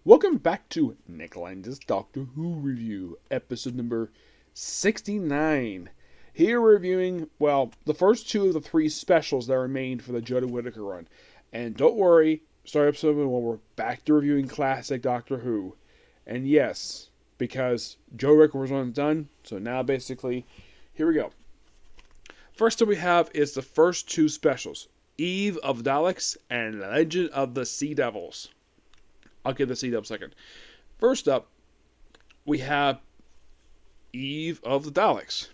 Welcome back to Lenz's Doctor Who review, episode number 69. Here we're reviewing, the first two of the three specials that remained for the Jodie Whittaker run. And don't worry, start episode 1, we're back to reviewing classic Doctor Who. And yes, because Joe Ricker was one done, so now basically, here we go. First up we have is the first two specials, Eve of Daleks and Legend of the Sea Devils. I'll give the seat up a second. First up, we have Eve of the Daleks.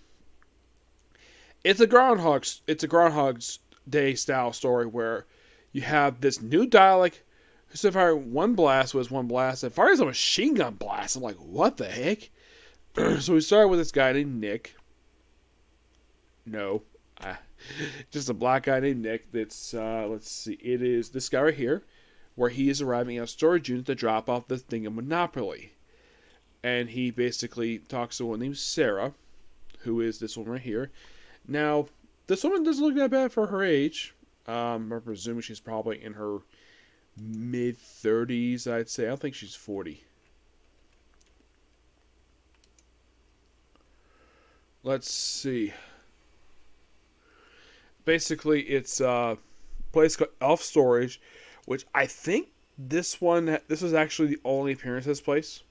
It's a Groundhog's Day style story where you have this new Dalek who's firing one blast and fires a machine gun blast. I'm like, what the heck? So we started with this guy named Nick. No, just a black guy named Nick. That's let's see, it is this guy right here, where he is arriving at a storage unit to drop off this thing of Monopoly. And he basically talks to one named Sarah, who is this one right here. Now, this woman doesn't look that bad for her age. I'm presuming she's probably in her mid-30s, I'd say. I don't think she's 40. Let's see. Basically, it's a place called Elf Storage, which I think this is actually the only appearance of this place.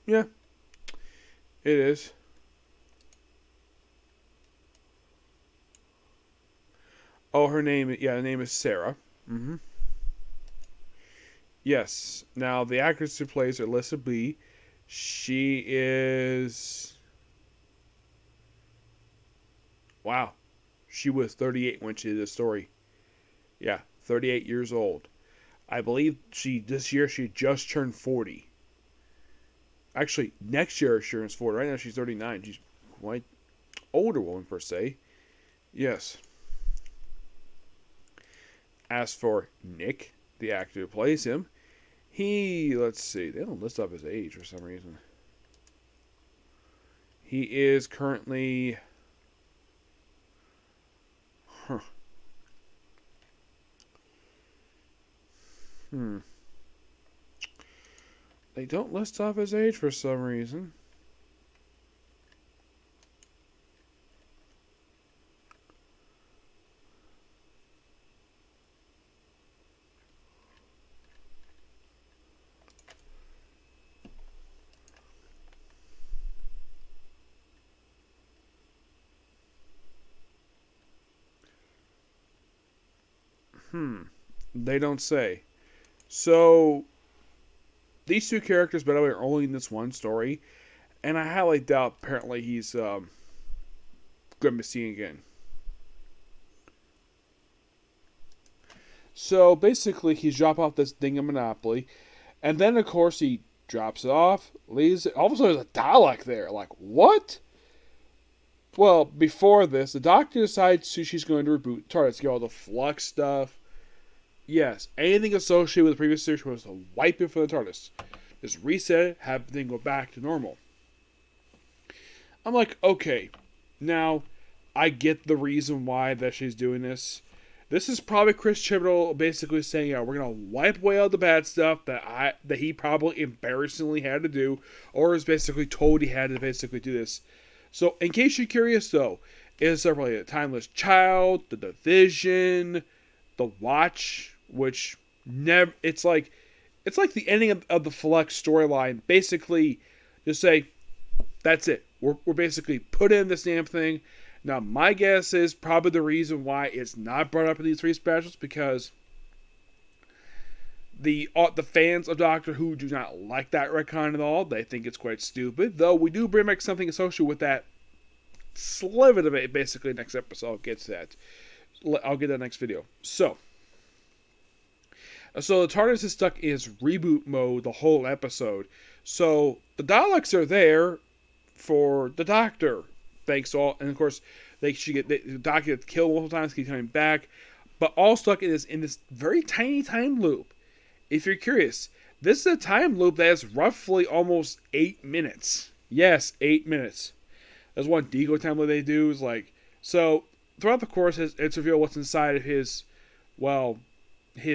Yeah, it is. Oh, the name is Sarah. Mm-hmm. Yes. Now, the actress who plays her, Alyssa B, she is... Wow. She was 38 when she did this story. Yeah, 38 years old. I believe this year she just turned 40. Actually, next year she turns 40. Right now she's 39. She's quite older woman per se. Yes. As for Nick, the actor who plays him, let's see, they don't list off his age for some reason. He is currently... They don't list off his age for some reason. They don't say. So, these two characters, by the way, are only in this one story. And I highly doubt, apparently, he's going to be seen again. So, basically, he's dropped off this thing of Monopoly. And then, of course, he drops it off, leaves it. All of a sudden, there's a Dalek there. Like, what? Well, before this, the Doctor decides she's going to reboot TARDIS, get all the flux stuff. Yes, anything associated with the previous series was to wipe it for the TARDIS. Just reset it, have everything go back to normal. I'm like, okay, now I get the reason why that she's doing this. This is probably Chris Chibnall basically saying, yeah, we're gonna wipe away all the bad stuff that he probably embarrassingly had to do, or is basically told he had to basically do this. So, in case you're curious, though, it's separately the Timeless Child, the Division, the Watch, which never. It's like the ending of the Flux storyline. Basically, just say, that's it. We're basically put in this damn thing. Now, my guess is probably the reason why it's not brought up in these three specials, because the fans of Doctor Who do not like that retcon at all. They think it's quite stupid. Though we do bring back something associated with that sliver of it, basically, next episode. I'll get to that. I'll get that next video. So the TARDIS is stuck in its reboot mode the whole episode. So the Daleks are there for the Doctor. Thanks to all, and of course the Doctor gets killed multiple times, keep coming back, but all stuck in this very tiny time loop. If you're curious, this is a time loop that is roughly almost 8 minutes. Yes, 8 minutes. There's one deco time loop they do is like so. Throughout the course, it's revealed what's inside of his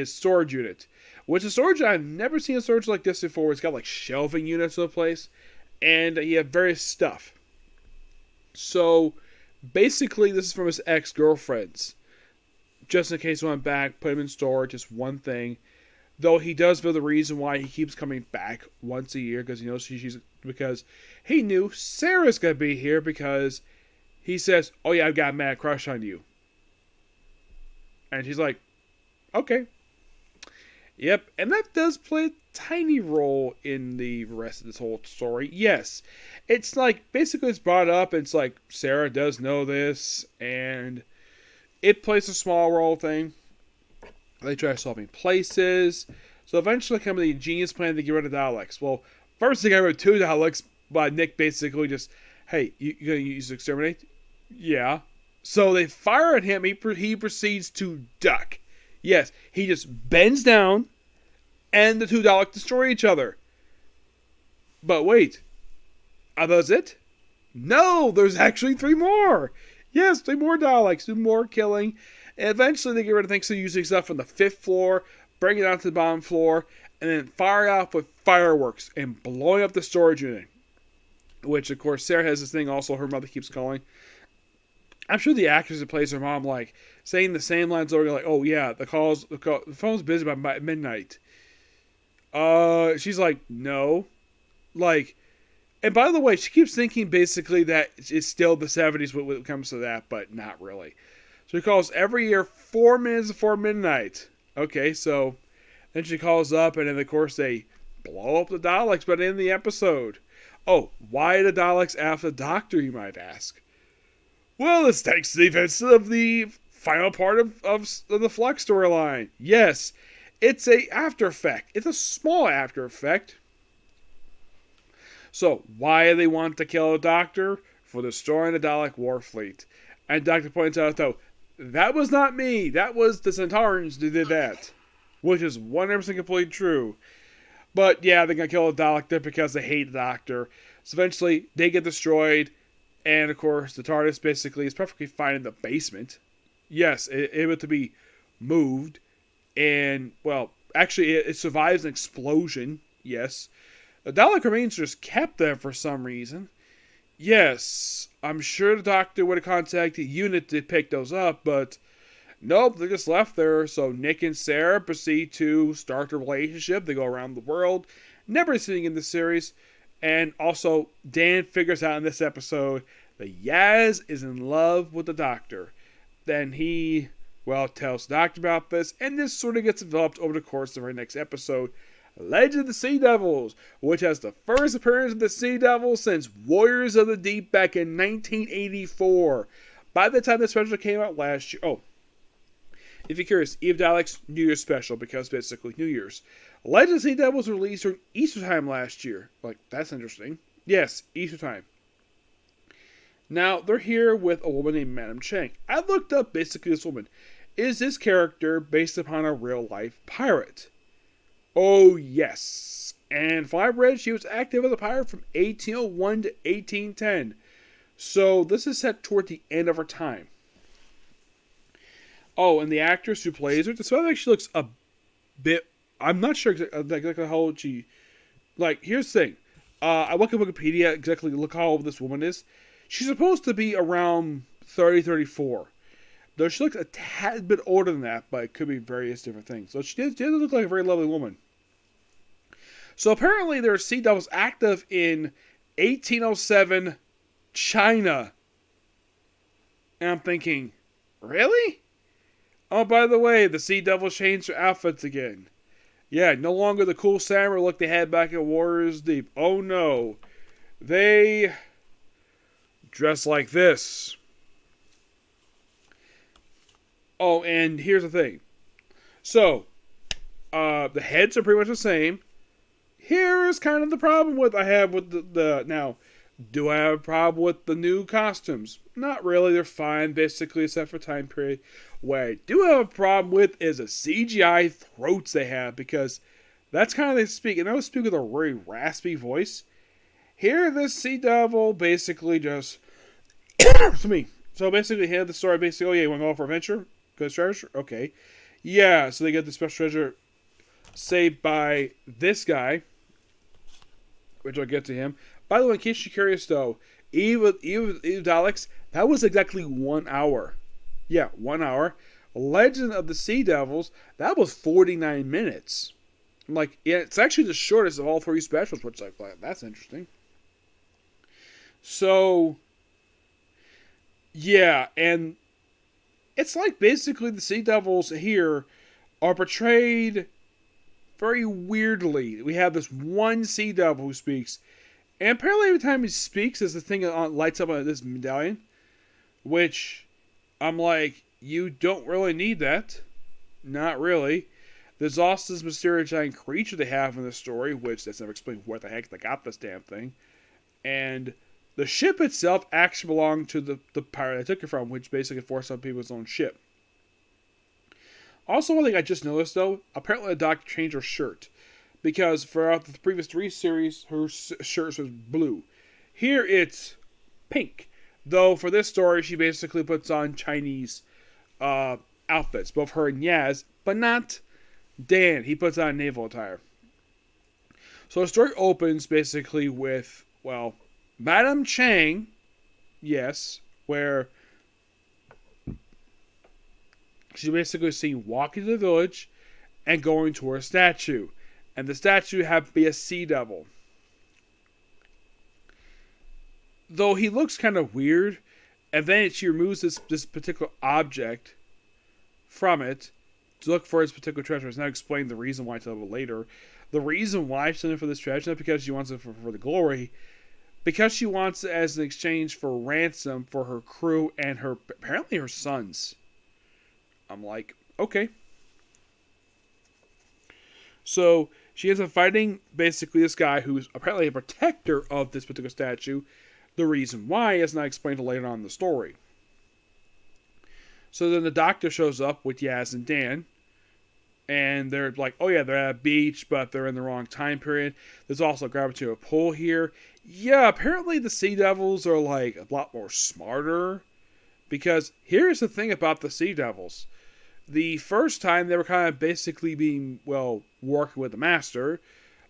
storage unit. Which is a storage I've never seen a storage like this before. It's got like shelving units in the place, and you have various stuff. So basically, this is from his ex-girlfriends. Just in case he went back, put him in storage, just one thing. Though he does know the reason why he keeps coming back once a year, because he knows because he knew Sarah's gonna be here, because he says, "Oh yeah, I've got a mad crush on you," and she's like, "Okay." Yep, and that does play a tiny role in the rest of this whole story. Yes, it's like, basically it's brought up, it's like, Sarah does know this, and it plays a small role thing. They try solving places, so eventually come the genius plan to get rid of Daleks. Well, first thing I wrote 2 Daleks, but Nick basically just, hey, you gonna use exterminate? Yeah. So they fire at him, he proceeds to duck. Yes, he just bends down, and the 2 Daleks destroy each other. But wait, are those it? No, there's actually 3 more. Yes, 3 more Daleks, do more killing, and eventually they get rid of things, so using stuff from the 5th floor, bring it down to the bottom floor, and then fire off with fireworks and blowing up the storage unit. Which, of course, Sarah has this thing also her mother keeps calling. I'm sure the actress that plays her mom, like, saying the same lines over, like, "Oh yeah, the phone's busy by midnight." She's like, "No," like, and by the way, she keeps thinking basically that it's still the 70s when it comes to that, but not really. So she calls every year 4 minutes before midnight. Okay, so then she calls up, and then of course they blow up the Daleks, but in the episode. Oh, why the Daleks after the Doctor, you might ask? Well, this takes the events of the final part of the Flux storyline. Yes, it's a after effect. It's a small after effect. So, why do they want to kill the Doctor? For destroying the Dalek war fleet. And Doctor points out, though, that was not me. That was the Centaurans who did that. Which is 100% completely true. But yeah, they're going to kill the Dalek there because they hate the Doctor. So eventually, they get destroyed. And of course, the TARDIS basically is perfectly fine in the basement. Yes, able to be moved. And, well, actually, it survives an explosion. Yes. The Dalek remains just kept there for some reason. Yes, I'm sure the Doctor would have contacted the unit to pick those up, but nope, they're just left there. So Nick and Sarah proceed to start a relationship. They go around the world, never seen in the series. And also, Dan figures out in this episode that Yaz is in love with the Doctor. Then he, well, tells the Doctor about this, and this sort of gets developed over the course of our next episode, Legend of the Sea Devils, which has the first appearance of the Sea Devils since Warriors of the Deep back in 1984. By the time the special came out last year, oh, if you're curious, Eve Daleks New Year's special, because basically New Year's. Legend of the Sea Devils was released during Easter time last year. Like, that's interesting. Yes, Easter time. Now, they're here with a woman named Madame Chang. I looked up basically this woman. Is this character based upon a real-life pirate? Oh, yes. And from what I've read, she was active as a pirate from 1801 to 1810. So, this is set toward the end of her time. Oh, and the actress who plays her, this one actually looks a bit... I'm not sure exactly how old she... Like, here's the thing. I look at Wikipedia exactly look how old this woman is. She's supposed to be around 30, 34. Though she looks a tad bit older than that, but it could be various different things. So she does look like a very lovely woman. So apparently there are Sea Devils active in 1807 China. And I'm thinking, really? Oh, by the way, the Sea Devils changed their outfits again. Yeah, no longer the cool samurai look they had back at Warriors Deep. Oh no. They dress like this. Oh, and here's the thing. So, the heads are pretty much the same. Here is kind of the problem I have with the now, do I have a problem with the new costumes? Not really, they're fine, basically, except for time period. What I do have a problem with is the CGI throats they have, because that's kind of they speak, and they always speak with a very raspy voice. Here, this Sea Devil basically just, to me. So basically, he had the story, basically, oh yeah, you want to go for adventure? Good treasure? Okay. Yeah, so they get the special treasure. saved by this guy, which I'll get to him. By the way, in case you're curious, though, even Daleks, that was exactly 1 hour. Yeah, 1 hour. Legend of the Sea Devils, that was 49 minutes. I'm like, yeah, it's actually the shortest of all 3 specials, which I thought, that's interesting. So, yeah, and it's like basically the Sea Devils here are portrayed very weirdly. We have this one Sea Devil who speaks, and apparently every time he speaks, there's the thing that lights up on this medallion, which I'm like, you don't really need that. Not really. There's also this mysterious giant creature they have in the story, which that's never explained where the heck they got this damn thing. And the ship itself actually belonged to the pirate I took it from, which basically forced on people's own ship. Also, one thing I just noticed, though, apparently the Doctor changed her shirt. Because throughout the previous 3 series, her shirt was blue. Here it's pink. Though for this story, she basically puts on Chinese outfits. Both her and Yaz, but not Dan. He puts on naval attire. So the story opens basically with, well, Madame Chang, yes, where she's basically seen walking to the village and going to her statue. And the statue happened to be a sea devil. Though he looks kind of weird, and then she removes this particular object from it to look for its particular treasure. It's not explained the reason why until later. The reason why she's in for this treasure, not because she wants it for the glory, because she wants it as an exchange for ransom for her crew and her apparently her sons. I'm like, okay. So she ends up fighting basically this guy who's apparently a protector of this particular statue. The reason why is not explained until later on in the story. So then the Doctor shows up with Yaz and Dan. And they're like, oh yeah, they're at a beach, but they're in the wrong time period. There's also a gravitational pull here. Yeah, apparently the Sea Devils are like a lot more smarter. Because here's the thing about the Sea Devils. The first time they were kind of basically being, well, working with the Master.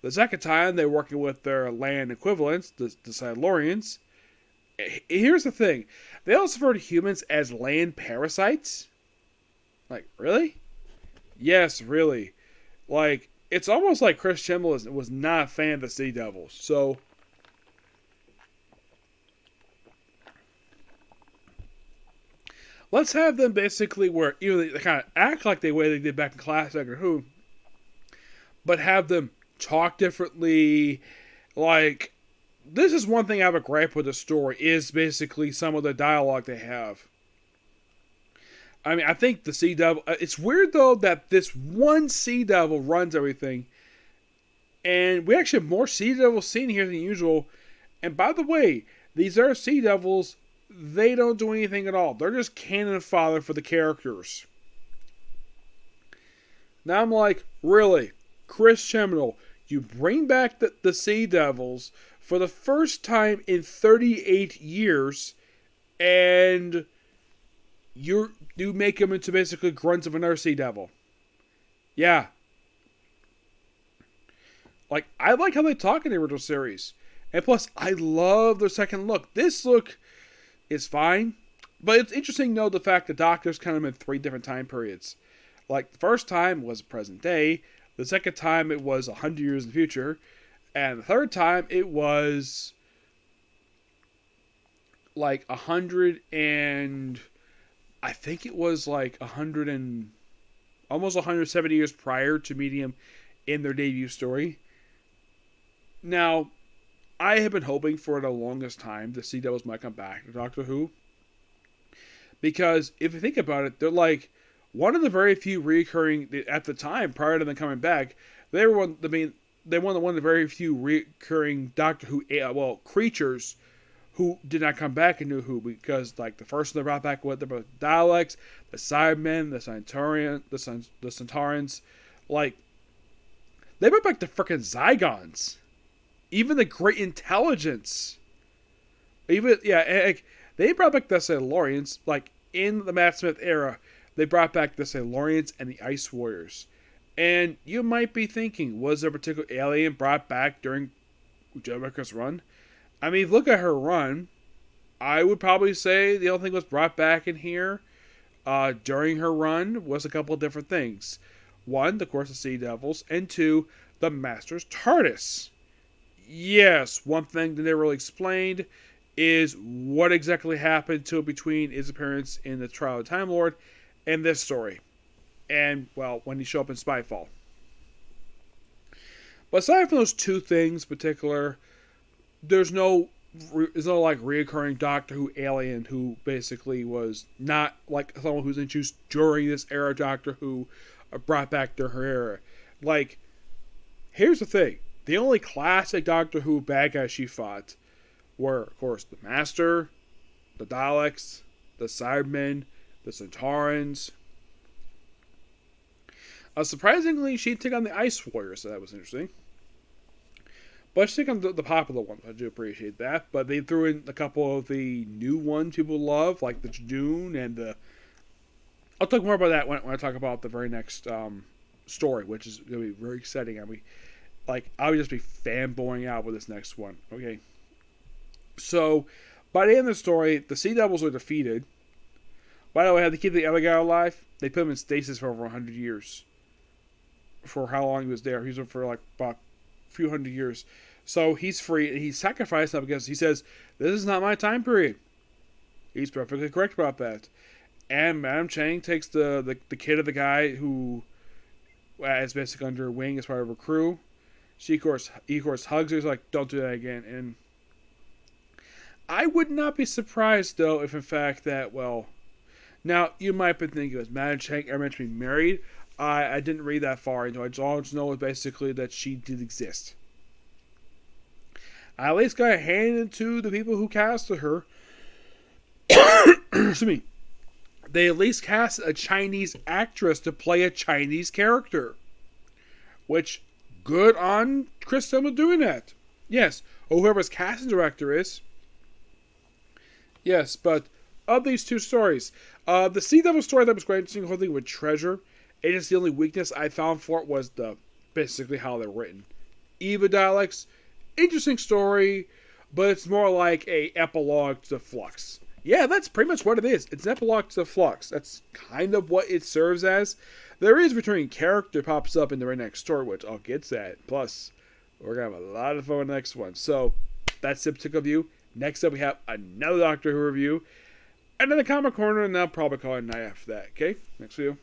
The second time they were working with their land equivalents, the Silurians. Here's the thing. They also refer to humans as land parasites. Like, really? Yes, really. Like, it's almost like Chris Chibnall was not a fan of the Sea Devils. So, let's have them basically where either they kind of act like the way they did back in classic Doctor Who, but have them talk differently. Like, this is one thing I have a gripe with the story, is basically some of the dialogue they have. I mean, I think the Sea Devil... It's weird, though, that this one Sea Devil runs everything. And we actually have more Sea Devils seen here than usual. And by the way, these are Sea Devils. They don't do anything at all. They're just cannon fodder for the characters. Now I'm like, really? Chris Chibnall, you bring back the Sea Devils for the first time in 38 years, and you make them into basically grunts of another Sea Devil. Yeah. Like, I like how they talk in the original series. And plus, I love their second look. This look is fine, but it's interesting to know the fact that Doctor's kind of in 3 different time periods. Like, the first time was present day, the second time it was 100 years in the future, and the third time it was like 100 and... I think it was like 100 and... almost 170 years prior to meeting him in their debut story. Now, I have been hoping for the longest time the Sea Devils might come back to Doctor Who. Because if you think about it, they're like one of the very few recurring, at the time, prior to them coming back, they were one of the very few recurring Doctor Who, creatures who did not come back in New Who, because like the first one they brought back with the Daleks, the Cybermen, the Centaurans, like they brought back the frickin' Zygons, even the Great Intelligence, they brought back the Silurians. Like in the Matt Smith era, they brought back the Silurians and the Ice Warriors, And you might be thinking, was there a particular alien brought back during Joe Becker's run? I mean, look at her run. I would probably say the only thing was brought back in here during her run was a couple of different things. One, of course, the Sea Devils, and two, the Master's TARDIS. Yes, one thing that never really explained is what exactly happened to it between his appearance in the Trial of the Time Lord and this story. And, well, when he showed up in Spyfall. But aside from those two things in particular, there's no like reoccurring Doctor Who alien who basically was not like someone who's introduced during this era of Doctor Who brought back to her era. Like, here's the thing. The only classic Doctor Who bad guys she fought were, of course, the Master, the Daleks, the Cybermen, the Centaurans. Surprisingly, she took on the Ice Warriors, so that was interesting. But she took on the popular ones. I do appreciate that. But they threw in a couple of the new ones people love, like the Jadoon and the... I'll talk more about that when I talk about the very next story, which is going to be very exciting. I'll just be fanboying out with this next one. Okay. So, by the end of the story, the Sea Devils were defeated. By the way, had to keep the other guy alive. They put him in stasis for over 100 years. For how long he was there. He was there for like about a few hundred years. So he's free, and he sacrificed himself because he says, this is not my time period. He's perfectly correct about that. And Madame Chang takes the kid of the guy who is basically under her wing as part of her crew. He of course hugs her. He's like, don't do that again. And I would not be surprised, though, if in fact that, well... Now, you might be thinking, was Madame Chang ever meant to be married? I didn't read that far into it. All I just know is basically that she did exist. I at least got handed to the people who casted her. Excuse me. They at least cast a Chinese actress to play a Chinese character. Which, good on Chris Tillman doing that. Yes, or whoever's casting director is. Yes, but of these two stories, the Sea Devil story that was quite interesting, whole thing with treasure. It is the only weakness I found for it was basically how they're written. Eva Daleks, interesting story, but it's more like a epilogue to Flux. Yeah, that's pretty much what it is. It's an epilogue to Flux. That's kind of what it serves as. There is a returning character pops up in the very next story, which I'll get to that. Plus, we're going to have a lot of fun with the next one. So, that's the particular review. Next up, we have another Doctor Who review. Another Comic Corner, and I'll probably call it a night after that. Okay? Next video.